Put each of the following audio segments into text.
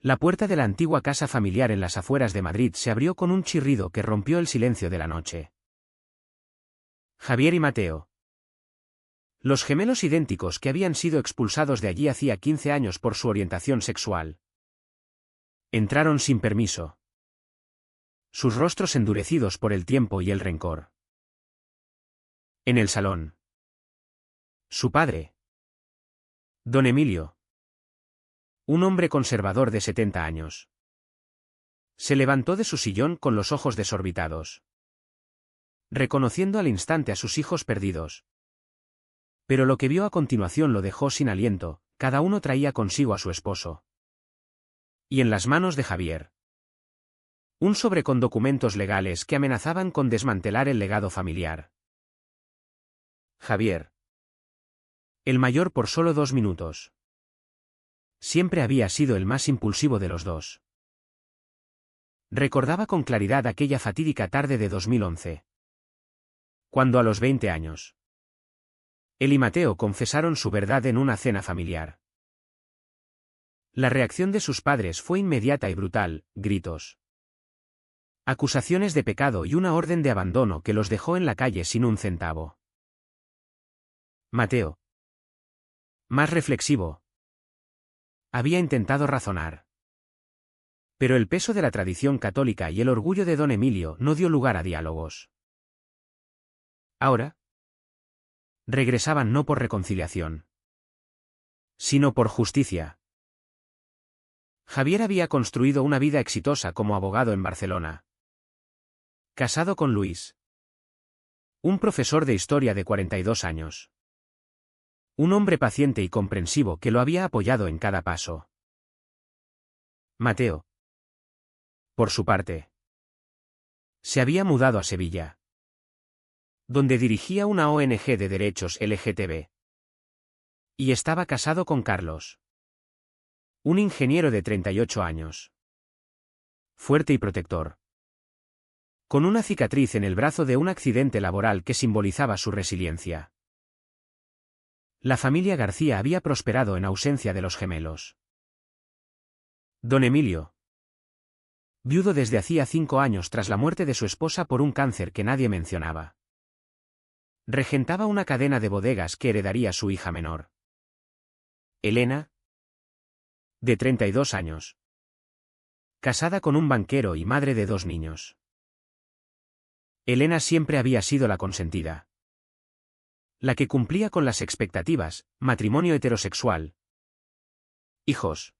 La puerta de la antigua casa familiar en las afueras de Madrid se abrió con un chirrido que rompió el silencio de la noche. Javier y Mateo. Los gemelos idénticos que habían sido expulsados de allí hacía 15 años por su orientación sexual. Entraron sin permiso. Sus rostros endurecidos por el tiempo y el rencor. En el salón. Su padre. Don Emilio. Un hombre conservador de 70 años. Se levantó de su sillón con los ojos desorbitados. Reconociendo al instante a sus hijos perdidos. Pero lo que vio a continuación lo dejó sin aliento, cada uno traía consigo a su esposo. Y en las manos de Javier. Un sobre con documentos legales que amenazaban con desmantelar el legado familiar. Javier. El mayor por solo 2 minutos. Siempre había sido el más impulsivo de los dos. Recordaba con claridad aquella fatídica tarde de 2011. Cuando a los 20 años. Él y Mateo confesaron su verdad en una cena familiar. La reacción de sus padres fue inmediata y brutal, gritos. Acusaciones de pecado y una orden de abandono que los dejó en la calle sin un centavo. Mateo. Más reflexivo. Había intentado razonar. Pero el peso de la tradición católica y el orgullo de don Emilio no dio lugar a diálogos. Ahora. Regresaban no por reconciliación, sino por justicia. Javier había construido una vida exitosa como abogado en Barcelona. Casado con Luis. Un profesor de historia de 42 años. Un hombre paciente y comprensivo que lo había apoyado en cada paso. Mateo. Por su parte. Se había mudado a Sevilla, donde dirigía una ONG de derechos LGTB. Y estaba casado con Carlos. Un ingeniero de 38 años. Fuerte y protector. Con una cicatriz en el brazo de un accidente laboral que simbolizaba su resiliencia. La familia García había prosperado en ausencia de los gemelos. Don Emilio. Viudo desde hacía 5 años tras la muerte de su esposa por un cáncer que nadie mencionaba. Regentaba una cadena de bodegas que heredaría su hija menor. Elena. De 32 años. Casada con un banquero y madre de 2 niños. Elena siempre había sido la consentida. La que cumplía con las expectativas, matrimonio heterosexual. Hijos.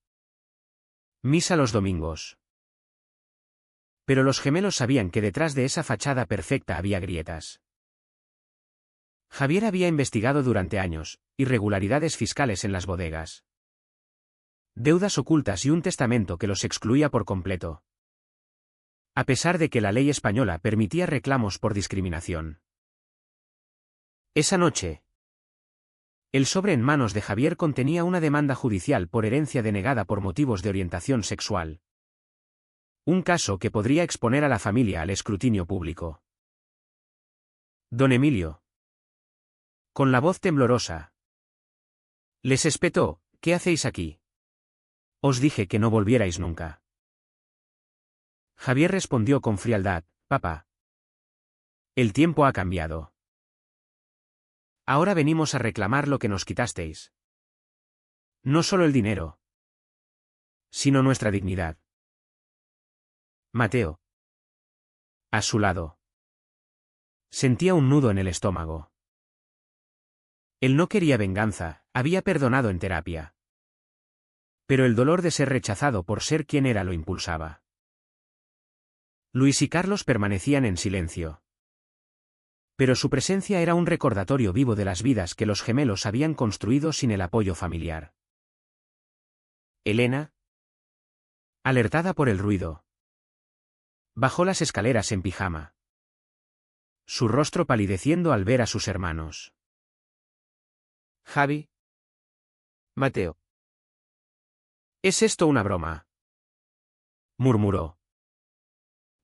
Misa los domingos. Pero los gemelos sabían que detrás de esa fachada perfecta había grietas. Javier había investigado durante años, irregularidades fiscales en las bodegas. Deudas ocultas y un testamento que los excluía por completo. A pesar de que la ley española permitía reclamos por discriminación. Esa noche. El sobre en manos de Javier contenía una demanda judicial por herencia denegada por motivos de orientación sexual. Un caso que podría exponer a la familia al escrutinio público. Don Emilio. Con la voz temblorosa. Les espetó, ¿qué hacéis aquí? Os dije que no volvierais nunca. Javier respondió con frialdad, papá. El tiempo ha cambiado. Ahora venimos a reclamar lo que nos quitasteis. No solo el dinero, sino nuestra dignidad. Mateo. A su lado. Sentía un nudo en el estómago. Él no quería venganza, había perdonado en terapia. Pero el dolor de ser rechazado por ser quien era lo impulsaba. Luis y Carlos permanecían en silencio. Pero su presencia era un recordatorio vivo de las vidas que los gemelos habían construido sin el apoyo familiar. Elena. Alertada por el ruido. Bajó las escaleras en pijama. Su rostro palideciendo al ver a sus hermanos. Javi. Mateo. ¿Es esto una broma? Murmuró.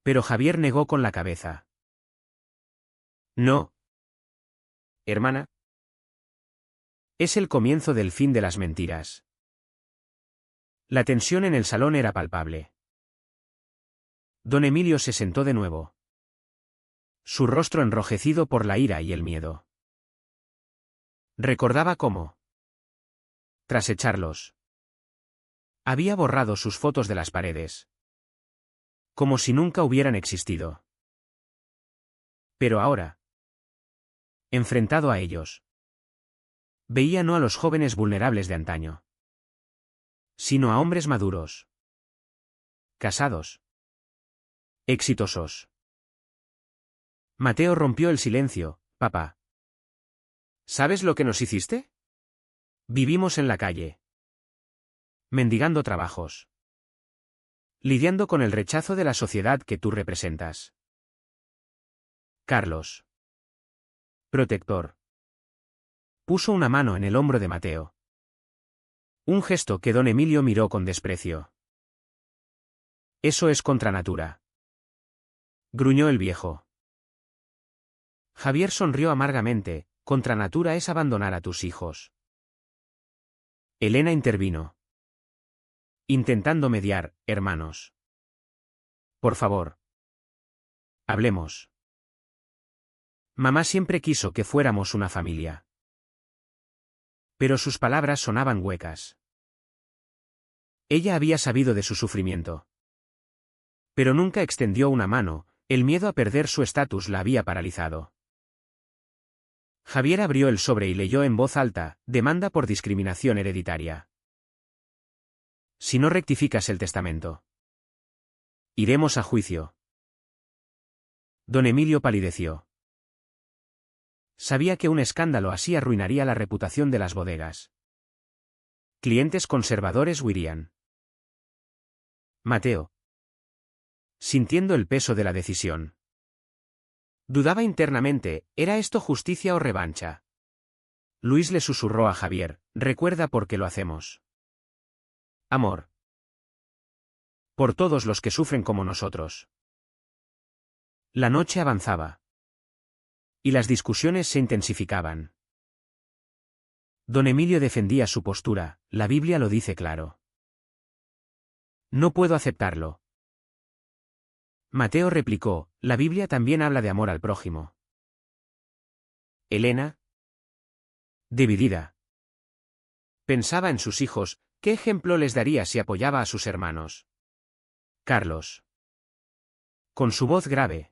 Pero Javier negó con la cabeza. No. Hermana. Es el comienzo del fin de las mentiras. La tensión en el salón era palpable. Don Emilio se sentó de nuevo. Su rostro enrojecido por la ira y el miedo. Recordaba cómo, tras echarlos, había borrado sus fotos de las paredes. Como si nunca hubieran existido. Pero ahora, enfrentado a ellos, veía no a los jóvenes vulnerables de antaño, sino a hombres maduros, casados, exitosos. Mateo rompió el silencio. Papá. ¿Sabes lo que nos hiciste? Vivimos en la calle, mendigando trabajos, lidiando con el rechazo de la sociedad que tú representas. Carlos, protector, puso una mano en el hombro de Mateo. Un gesto que don Emilio miró con desprecio. Eso es contra natura, gruñó el viejo. Javier sonrió amargamente. Contra natura es abandonar a tus hijos. Elena intervino, intentando mediar. Hermanos, por favor, hablemos. Mamá siempre quiso que fuéramos una familia. Pero sus palabras sonaban huecas. Ella había sabido de su sufrimiento. Pero nunca extendió una mano. El miedo a perder su estatus la había paralizado. Javier abrió el sobre y leyó en voz alta: demanda por discriminación hereditaria. Si no rectificas el testamento, iremos a juicio. Don Emilio palideció. Sabía que un escándalo así arruinaría la reputación de las bodegas. Clientes conservadores huirían. Mateo, sintiendo el peso de la decisión, dudaba internamente. ¿Era esto justicia o revancha? Luis le susurró a Javier: recuerda por qué lo hacemos. Amor. Por todos los que sufren como nosotros. La noche avanzaba. Y las discusiones se intensificaban. Don Emilio defendía su postura: la Biblia lo dice claro. No puedo aceptarlo. Mateo replicó: la Biblia también habla de amor al prójimo. Elena, dividida, pensaba en sus hijos. ¿Qué ejemplo les daría si apoyaba a sus hermanos? Carlos, con su voz grave,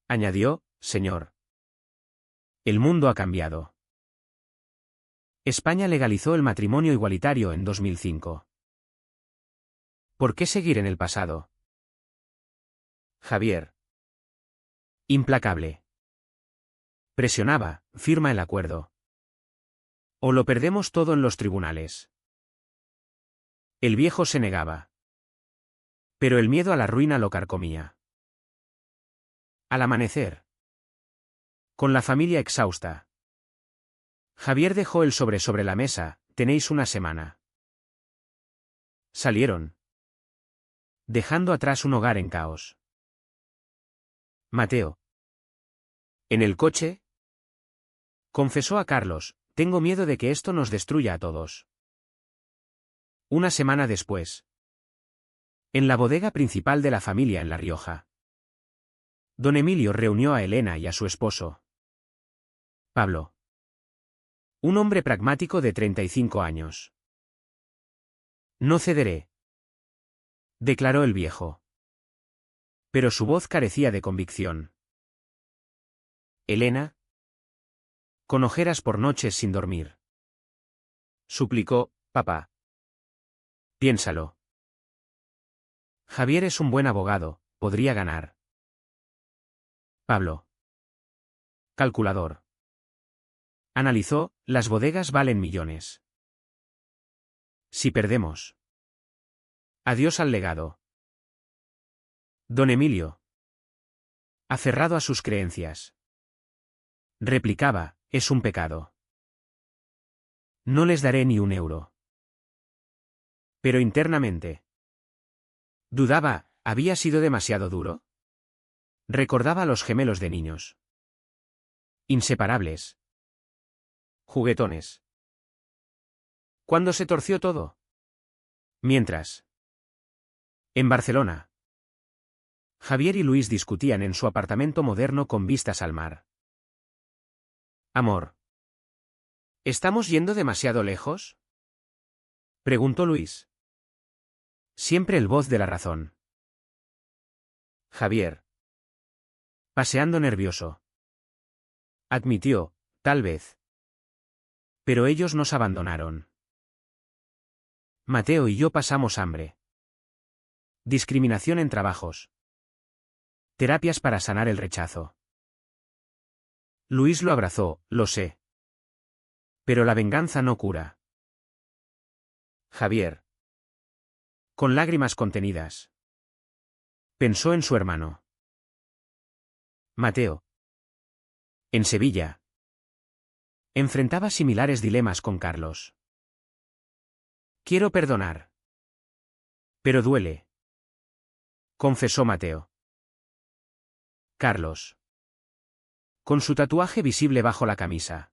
añadió: señor, el mundo ha cambiado. España legalizó el matrimonio igualitario en 2005. ¿Por qué seguir en el pasado? Javier, implacable, presionaba: firma el acuerdo. O lo perdemos todo en los tribunales. El viejo se negaba. Pero el miedo a la ruina lo carcomía. Al amanecer, con la familia exhausta, Javier dejó el sobre la mesa: tenéis una semana. Salieron, dejando atrás un hogar en caos. Mateo, en el coche, confesó a Carlos: tengo miedo de que esto nos destruya a todos. Una semana después, en la bodega principal de la familia en La Rioja, don Emilio reunió a Elena y a su esposo, Pablo. Un hombre pragmático de 35 años. No cederé, declaró el viejo. Pero su voz carecía de convicción. Elena, con ojeras por noches sin dormir, suplicó: papá, piénsalo. Javier es un buen abogado, podría ganar. Pablo, calculador, analizó: las bodegas valen millones. Si perdemos, adiós al legado. Don Emilio, aferrado a sus creencias, replicaba: es un pecado. No les daré ni un euro. Pero internamente, dudaba: ¿había sido demasiado duro? Recordaba a los gemelos de niños. Inseparables. Juguetones. ¿Cuándo se torció todo? Mientras, en Barcelona, Javier y Luis discutían en su apartamento moderno con vistas al mar. Amor. ¿Estamos yendo demasiado lejos? Preguntó Luis. Siempre el voz de la razón. Javier. Paseando nervioso. Admitió, tal vez. Pero ellos nos abandonaron. Mateo y yo pasamos hambre. Discriminación en trabajos. Terapias para sanar el rechazo. Luis lo abrazó, lo sé. Pero la venganza no cura. Javier. Con lágrimas contenidas. Pensó en su hermano. Mateo. En Sevilla. Enfrentaba similares dilemas con Carlos. Quiero perdonar. Pero duele. Confesó Mateo. Carlos. Con su tatuaje visible bajo la camisa.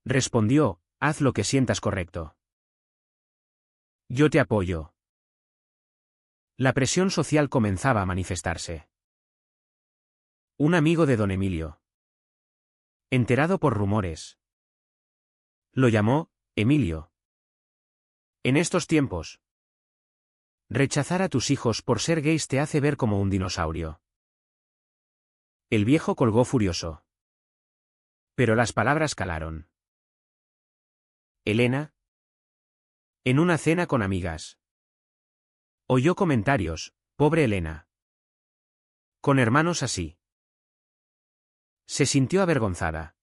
Respondió, haz lo que sientas correcto. Yo te apoyo. La presión social comenzaba a manifestarse. Un amigo de don Emilio. Enterado por rumores. Lo llamó, Emilio. En estos tiempos. Rechazar a tus hijos por ser gays te hace ver como un dinosaurio. El viejo colgó furioso. Pero las palabras calaron. Elena. En una cena con amigas. Oyó comentarios, pobre Elena. Con hermanos así. Se sintió avergonzada.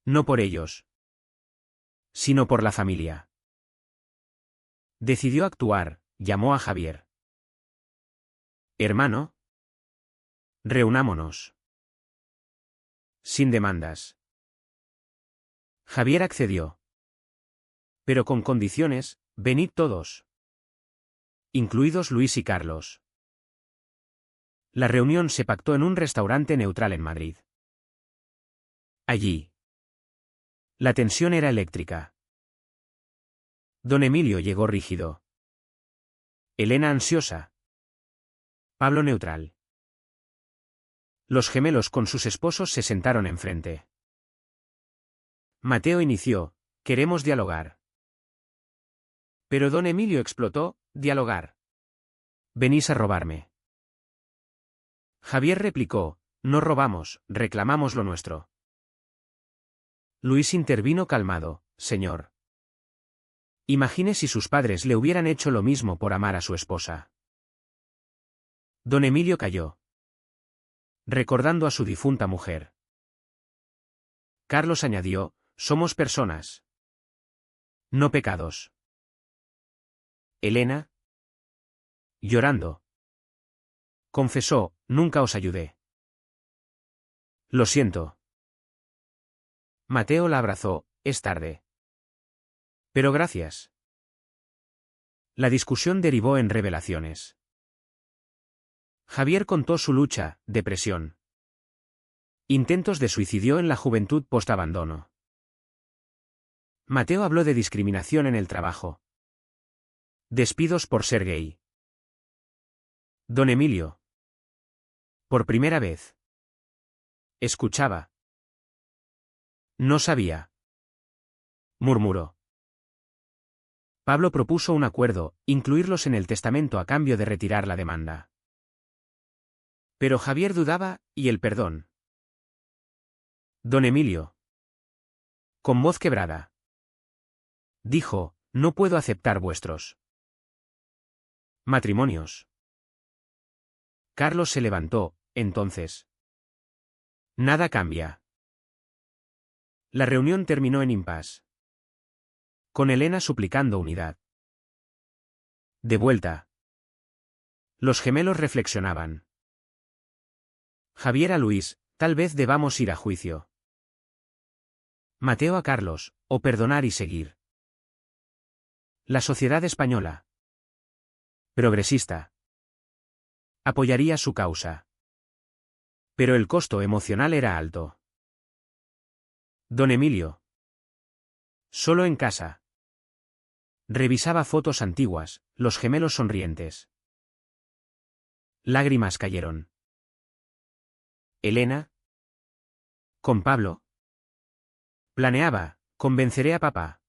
No por ellos. Sino por la familia. Decidió actuar, llamó a Javier. Hermano. Reunámonos. Sin demandas. Javier accedió. Pero con condiciones, venid todos. Incluidos Luis y Carlos. La reunión se pactó en un restaurante neutral en Madrid. Allí. La tensión era eléctrica. Don Emilio llegó rígido. Elena ansiosa. Pablo neutral. Los gemelos con sus esposos se sentaron enfrente. Mateo inició, queremos dialogar. Pero don Emilio explotó, dialogar. Venís a robarme. Javier replicó, no robamos, reclamamos lo nuestro. Luis intervino calmado, señor. Imagine si sus padres le hubieran hecho lo mismo por amar a su esposa. Don Emilio calló. Recordando a su difunta mujer. Carlos añadió, somos personas. No pecados. Elena. Llorando. Confesó, nunca os ayudé. Lo siento. Mateo la abrazó, es tarde. Pero gracias. La discusión derivó en revelaciones. Javier contó su lucha, depresión. Intentos de suicidio en la juventud post-abandono. Mateo habló de discriminación en el trabajo. Despidos por ser gay. Don Emilio. Por primera vez. Escuchaba. No sabía. Murmuró. Pablo propuso un acuerdo, incluirlos en el testamento a cambio de retirar la demanda. Pero Javier dudaba, ¿y el perdón? Don Emilio. Con voz quebrada. Dijo, no puedo aceptar vuestros matrimonios. Carlos se levantó, entonces. Nada cambia. La reunión terminó en impasse. Con Elena suplicando unidad. De vuelta. Los gemelos reflexionaban. Javier a Luis, tal vez debamos ir a juicio. Mateo a Carlos, o perdonar y seguir. La sociedad española. Progresista. Apoyaría su causa. Pero el costo emocional era alto. Don Emilio. Solo en casa. Revisaba fotos antiguas, los gemelos sonrientes. Lágrimas cayeron. Elena. Con Pablo. Planeaba, convenceré a papá.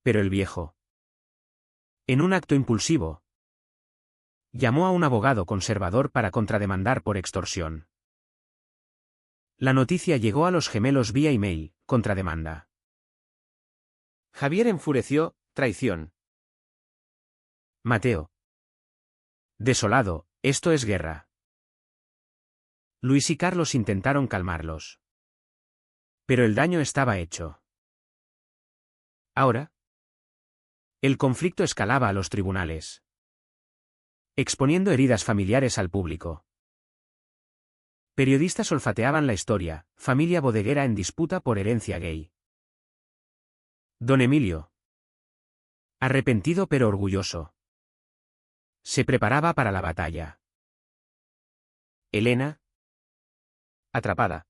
Pero el viejo. En un acto impulsivo, llamó a un abogado conservador para contrademandar por extorsión. La noticia llegó a los gemelos vía email, contrademanda. Javier enfureció, traición. Mateo. Desolado, esto es guerra. Luis y Carlos intentaron calmarlos. Pero el daño estaba hecho. Ahora, el conflicto escalaba a los tribunales, exponiendo heridas familiares al público. Periodistas olfateaban la historia, familia bodeguera en disputa por herencia gay. Don Emilio, arrepentido pero orgulloso, se preparaba para la batalla. Elena, atrapada,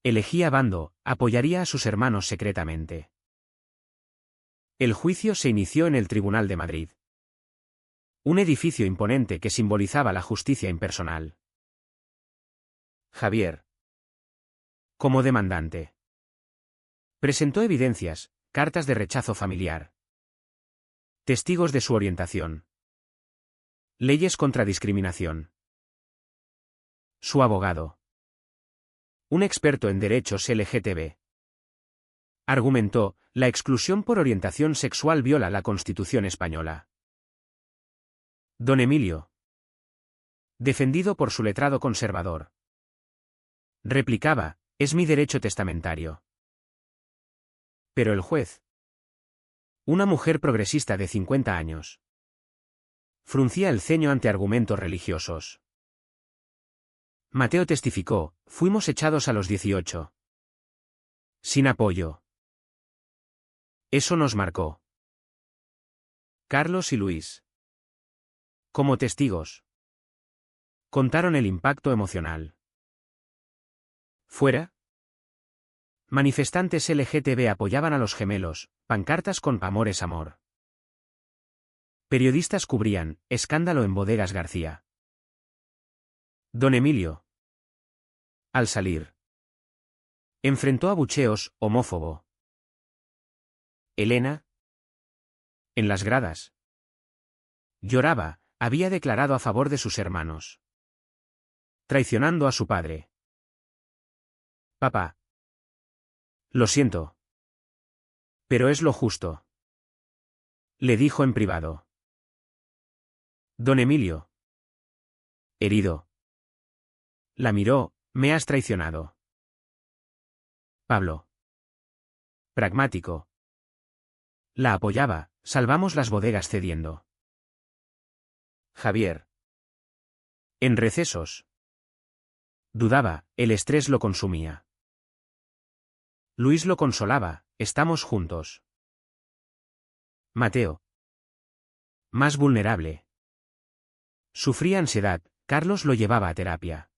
elegía bando, apoyaría a sus hermanos secretamente. El juicio se inició en el Tribunal de Madrid. Un edificio imponente que simbolizaba la justicia impersonal. Javier, como demandante, presentó evidencias, cartas de rechazo familiar, testigos de su orientación, leyes contra discriminación. Su abogado, un experto en derechos LGTB, argumentó, la exclusión por orientación sexual viola la Constitución española. Don Emilio, defendido por su letrado conservador, replicaba, es mi derecho testamentario. Pero el juez, una mujer progresista de 50 años, fruncía el ceño ante argumentos religiosos. Mateo testificó, fuimos echados a los 18. Sin apoyo. Eso nos marcó. Carlos y Luis, como testigos, contaron el impacto emocional. Fuera, manifestantes LGTB apoyaban a los gemelos, pancartas con "Amor es amor". Periodistas cubrían, escándalo en Bodegas García. Don Emilio, al salir, enfrentó abucheos, homófobo. Elena, en las gradas, lloraba, había declarado a favor de sus hermanos, traicionando a su padre. Papá, lo siento, pero es lo justo, le dijo en privado. Don Emilio, herido, la miró, me has traicionado. Pablo, pragmático, la apoyaba, salvamos las bodegas cediendo. Javier, en recesos, dudaba, el estrés lo consumía. Luis lo consolaba, estamos juntos. Mateo, más vulnerable, sufría ansiedad, Carlos lo llevaba a terapia.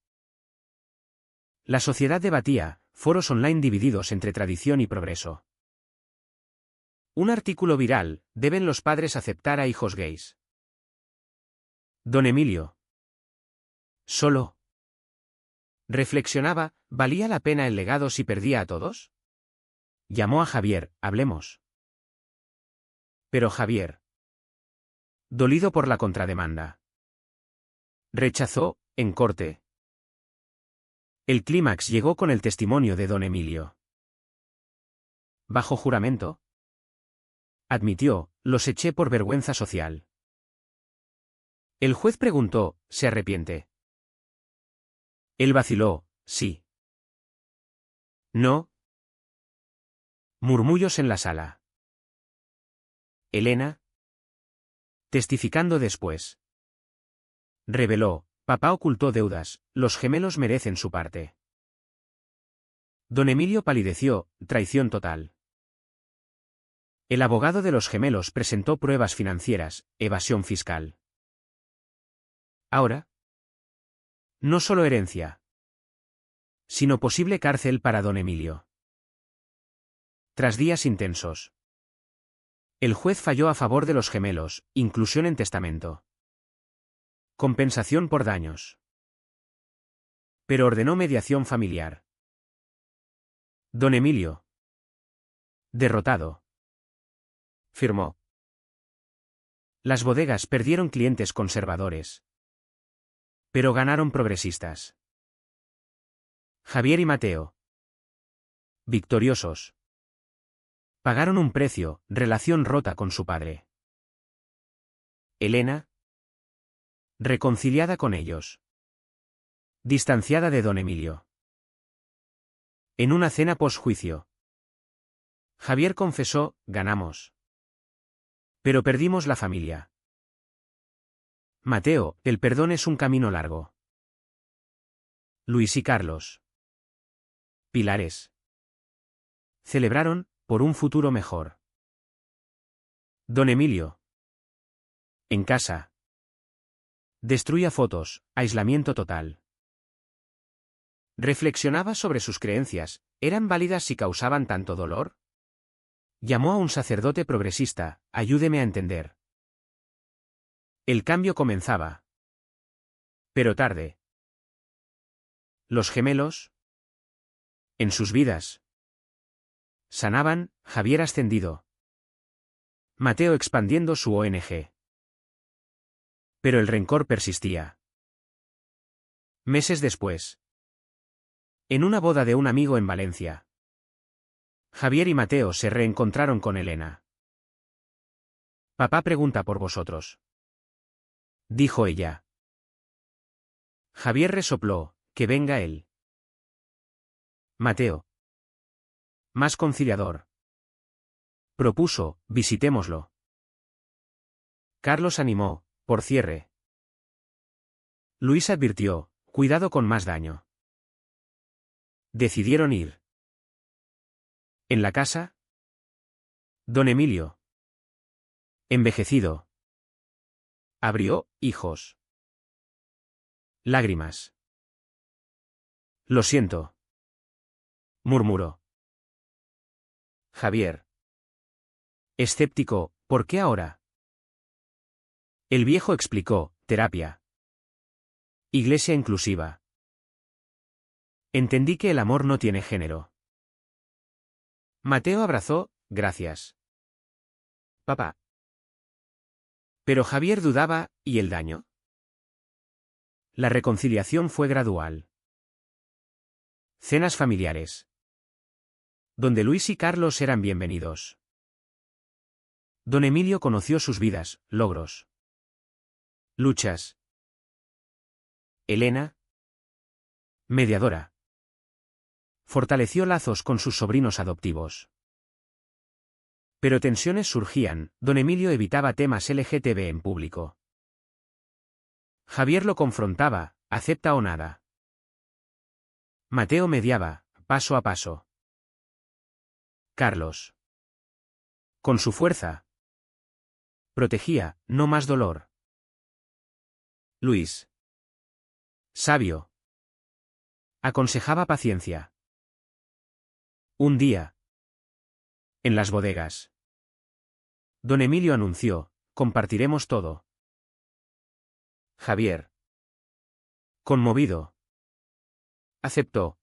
La sociedad debatía, foros online divididos entre tradición y progreso. Un artículo viral, ¿deben los padres aceptar a hijos gays? Don Emilio, solo, reflexionaba, ¿valía la pena el legado si perdía a todos? Llamó a Javier, hablemos. Pero Javier, dolido por la contrademanda, rechazó, en corte. El clímax llegó con el testimonio de don Emilio. Bajo juramento, admitió, los eché por vergüenza social. El juez preguntó, ¿se arrepiente? Él vaciló, sí. No. Murmullos en la sala. Elena, testificando después, reveló, papá ocultó deudas, los gemelos merecen su parte. Don Emilio palideció, traición total. El abogado de los gemelos presentó pruebas financieras, evasión fiscal. Ahora, no solo herencia, sino posible cárcel para don Emilio. Tras días intensos, El juez falló a favor de los gemelos, inclusión en testamento. Compensación por daños. Pero ordenó mediación familiar. Don Emilio, derrotado, firmó. Las bodegas perdieron clientes conservadores, pero ganaron progresistas. Javier y Mateo, victoriosos, pagaron un precio, relación rota con su padre. Elena, reconciliada con ellos, distanciada de don Emilio. En una cena posjuicio, Javier confesó, ganamos. Pero perdimos la familia. Mateo, el perdón es un camino largo. Luis y Carlos, pilares, celebraron, por un futuro mejor. Don Emilio, en casa, destruía fotos, aislamiento total. Reflexionaba sobre sus creencias, ¿eran válidas si causaban tanto dolor? Llamó a un sacerdote progresista, ayúdeme a entender. El cambio comenzaba. Pero tarde. Los gemelos, en sus vidas, sanaban, Javier ascendido. Mateo expandiendo su ONG. Pero el rencor persistía. Meses después. En una boda de un amigo en Valencia, Javier y Mateo se reencontraron con Elena. Papá pregunta por vosotros, dijo ella. Javier resopló, que venga él. Mateo, más conciliador, propuso, visitémoslo. Carlos animó, por cierre. Luis advirtió, cuidado con más daño. Decidieron ir. En la casa, don Emilio, envejecido, abrió, hijos. Lágrimas. Lo siento, murmuró. Javier, escéptico, ¿por qué ahora? El viejo explicó, terapia. Iglesia inclusiva. Entendí que el amor no tiene género. Mateo abrazó, gracias. Papá. Pero Javier dudaba, ¿y el daño? La reconciliación fue gradual. Cenas familiares, donde Luis y Carlos eran bienvenidos. Don Emilio conoció sus vidas, logros, luchas. Elena, mediadora, fortaleció lazos con sus sobrinos adoptivos. Pero tensiones surgían, don Emilio evitaba temas LGTB en público. Javier lo confrontaba, acepta o nada. Mateo mediaba, paso a paso. Carlos, con su fuerza, protegía, no más dolor. Luis, sabio, aconsejaba paciencia. Un día, en las bodegas, don Emilio anunció, compartiremos todo. Javier, conmovido, aceptó.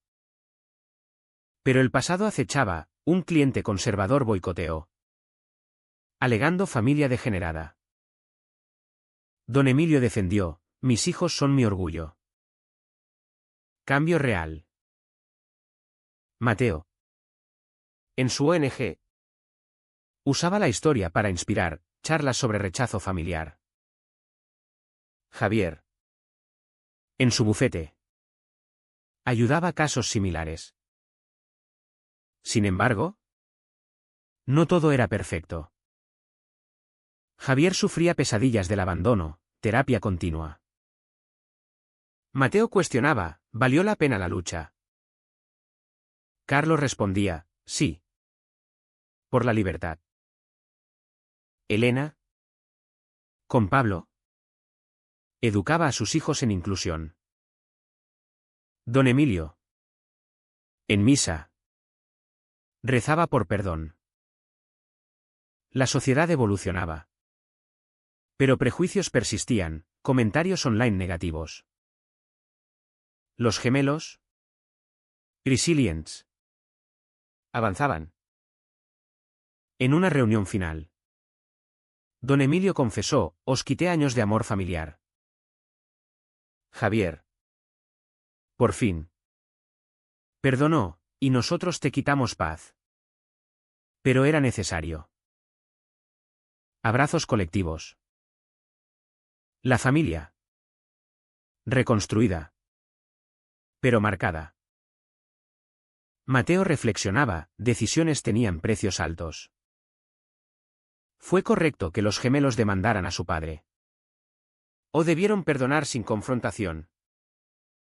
Pero el pasado acechaba, un cliente conservador boicoteó, alegando familia degenerada. Don Emilio defendió, mis hijos son mi orgullo. Cambio real. Mateo, en su ONG, usaba la historia para inspirar, charlas sobre rechazo familiar. Javier, en su bufete, ayudaba a casos similares. Sin embargo, no todo era perfecto. Javier sufría pesadillas del abandono, terapia continua. Mateo cuestionaba, ¿valió la pena la lucha? Carlos respondía, sí. Por la libertad. Elena, con Pablo, educaba a sus hijos en inclusión. Don Emilio, en misa, rezaba por perdón. La sociedad evolucionaba. Pero prejuicios persistían, comentarios online negativos. Los gemelos Resilients avanzaban. En una reunión final, don Emilio confesó: os quité años de amor familiar. Javier, por fin, perdonó, y nosotros te quitamos paz. Pero era necesario. Abrazos colectivos. La familia. Reconstruida. Pero marcada. Mateo reflexionaba: decisiones tenían precios altos. ¿Fue correcto que los gemelos demandaran a su padre? ¿O debieron perdonar sin confrontación?